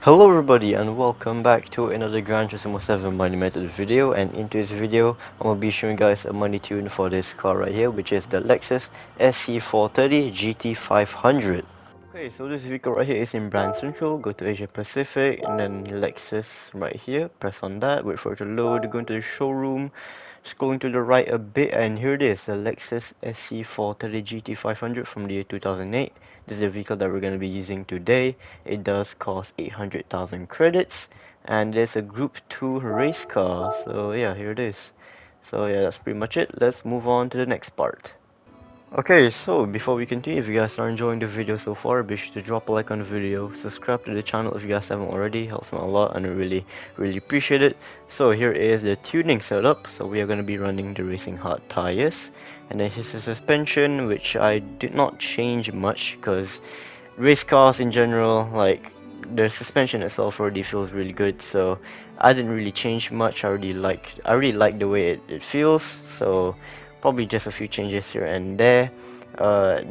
Hello everybody and welcome back to another Gran Turismo 7 money method video, and in today's video I'm going to be showing you guys a money tune for this car right here, which is the Lexus SC430 GT500. Okay, so this vehicle right here is in Brand Central. Go to Asia Pacific and then Lexus right here, press on that, wait for it to load, go into the showroom, scrolling to the right a bit, and here it is, the Lexus SC430 GT500 from the year 2008. This is the vehicle that we're going to be using today. It does cost 800,000 credits, and it's a Group 2 race car. So yeah, here it is. So yeah, that's pretty much it. Let's move on to the next part. Okay, so before we continue, if you guys are enjoying the video so far, be sure to drop a like on the video, subscribe to the channel if you guys haven't already, helps me a lot and I really appreciate it. So here is the tuning setup. So we are going to be running the Racing Hard tires, and then here's the suspension, which I did not change much because race cars in general, like the suspension itself already feels really good, so I didn't really change much. I really like the way it feels, so probably just a few changes here and there.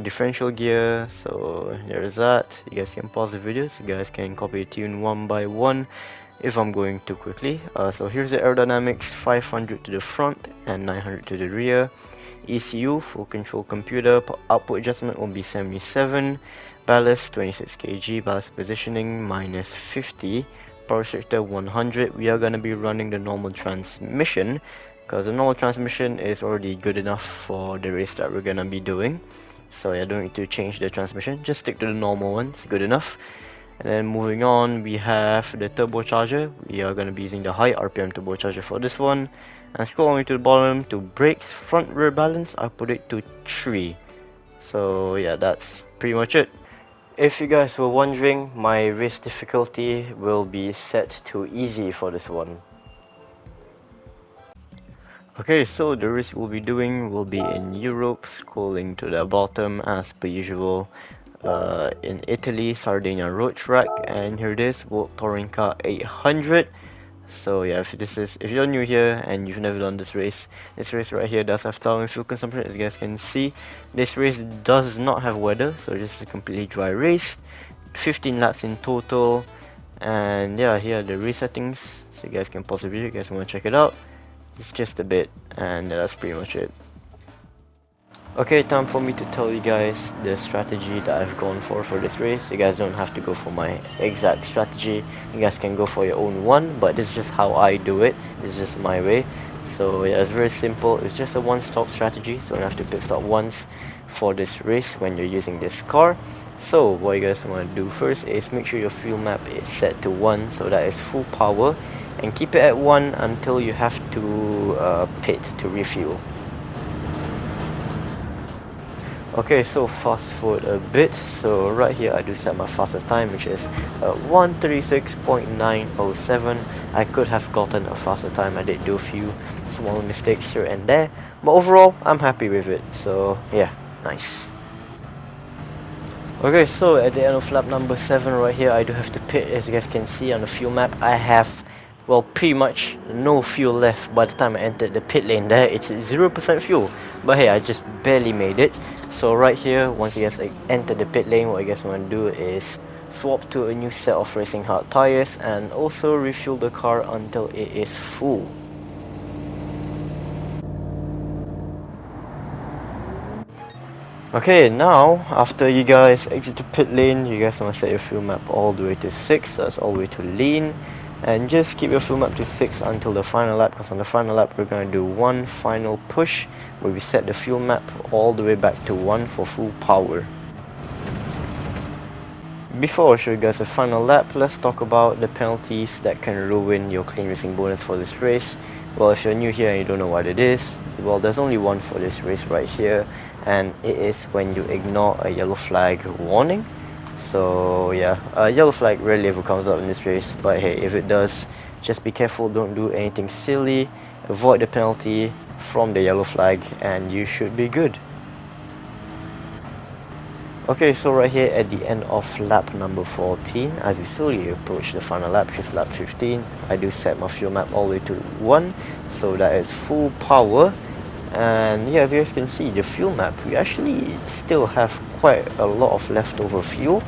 Differential gear, so there's that. You guys can pause the video so you guys can copy the tune one by one if I'm going too quickly. So here's the aerodynamics, 500 to the front and 900 to the rear. ECU, full control computer, output adjustment will be 77. Ballast 26 kg, ballast positioning minus 50. Power restrictor 100. We are going to be running the normal transmission, because the normal transmission is already good enough for the race that we're gonna be doing. So yeah, don't need to change the transmission, just stick to the normal ones, good enough. And then moving on, we have the turbocharger. We are gonna be using the high RPM turbocharger for this one. And scrolling to the bottom, to brakes, front rear balance, I put it to 3. So yeah, that's pretty much it. If you guys were wondering, my race difficulty will be set to easy for this one. Okay, so the race we'll be doing will be in Europe, scrolling to the bottom as per usual, in Italy, Sardinia road track, and here it is, World Touring Car 800. So yeah, if you're new here and you've never done this race right here does have towering fuel consumption. As you guys can see, this race does not have weather, so this is a completely dry race. 15 laps in total, and yeah, here are the race settings, so you guys can pause the video if you guys want to check it out. It's just a bit, and that's pretty much it. Okay, time for me to tell you guys the strategy that I've gone for this race. You guys don't have to go for my exact strategy, you guys can go for your own one, but this is just how I do it. This is just my way. So yeah, it's very simple. It's just a one-stop strategy, so you have to pit stop once for this race when you're using this car. So what you guys want to do first is make sure your fuel map is set to 1, so that is full power, and keep it at 1 until you have to pit to refuel. Okay, so fast forward a bit. So right here I do set my fastest time, which is 136.907. I could have gotten a faster time. I did do a few small mistakes here and there, but overall I'm happy with it. So yeah, nice. Okay, so at the end of lap number 7 right here, I do have to pit. As you guys can see on the fuel map, I have, well, pretty much no fuel left by the time I entered the pit lane there. It's 0% fuel, but hey, I just barely made it. So right here, once you guys enter the pit lane, what you guys want to do is swap to a new set of Racing Hard tires and also refuel the car until it is full. Okay, now after you guys exit the pit lane, you guys want to set your fuel map all the way to 6, that's all the way to lean, and just keep your fuel map to 6 until the final lap, because on the final lap we're going to do one final push where we set the fuel map all the way back to 1 for full power. Before I show you guys the final lap, let's talk about the penalties that can ruin your clean racing bonus for this race. Well, if you're new here and you don't know what it is, well, there's only one for this race right here, and it is when you ignore a yellow flag warning. So yeah, a yellow flag rarely ever comes up in this race, but hey, if it does, just be careful, don't do anything silly, avoid the penalty from the yellow flag, and you should be good. Okay, so right here at the end of lap number 14, as we slowly approach the final lap, which is lap 15, I do set my fuel map all the way to 1, so that is full power. And yeah, as you guys can see, the fuel map, we actually still have quite a lot of leftover fuel.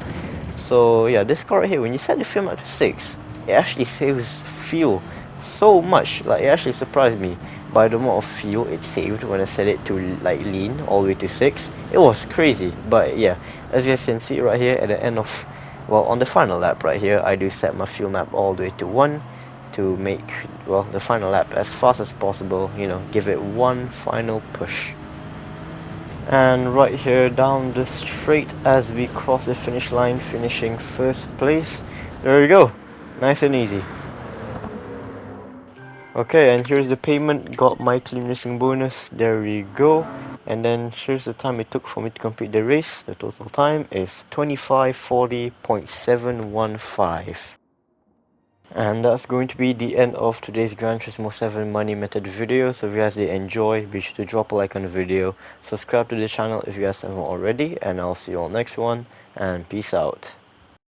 So yeah, this car right here, when you set the fuel map to 6, it actually saves fuel so much. Like, it actually surprised me by the amount of fuel it saved when I set it to like lean all the way to 6. It was crazy. But yeah, as you guys can see right here at the end of, well, on the final lap right here, I do set my fuel map all the way to 1 to make, well, the final lap as fast as possible, you know, give it one final push. And right here down the straight as we cross the finish line, finishing first place. There we go, nice and easy. Okay, and here's the payment, got my clean racing bonus, there we go. And then here's the time it took for me to complete the race. The total time is 25:40.715. And that's going to be the end of today's Gran Turismo 7 money method video. So if you guys did enjoy, be sure to drop a like on the video, subscribe to the channel if you guys haven't already, and I'll see you all next one, and peace out.